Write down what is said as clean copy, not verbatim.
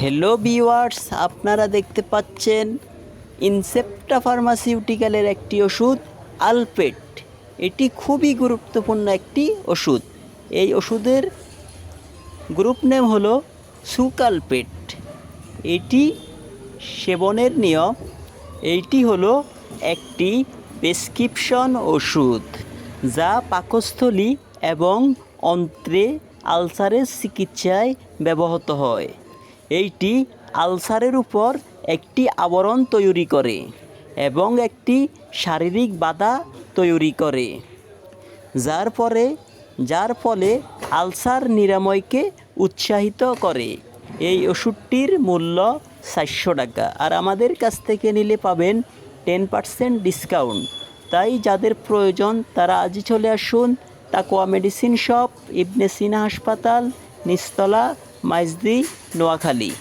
Hello viewers, আপনারা দেখতে পাচ্ছেন ইনসেপ্টা ফার্মাসিউটিক্যালের একটি ওষুধ আলপেট। এটি খুবই গুরুত্বপূর্ণ একটি ওষুধ। এই ওষুধের গ্রুপ নেম হলো সুকালপেট। এটি সেবনের নিয়ম, এইটি হলো একটি প্রেসক্রিপশন ওষুধ যা পাকস্থলী এবং অন্ত্রে আলসারের চিকিৎসায় ব্যবহৃত হয়। এইটি আলসারের উপর একটি আবরণ তৈরি করে এবং একটি শারীরিক বাধা তৈরি করে, যার ফলে আলসার নিরাময়কে উৎসাহিত করে। এই ওষুধটির মূল্য 400 টাকা, আর আমাদের কাছ থেকে নিলে পাবেন 10% ডিসকাউন্ট। তাই যাদের প্রয়োজন তারা আজই চলে আসুন তাকওয়া মেডিসিন শপ, ইবনে সিনা হাসপাতাল, নিচতলা, মাইজদি, নোয়াখালী।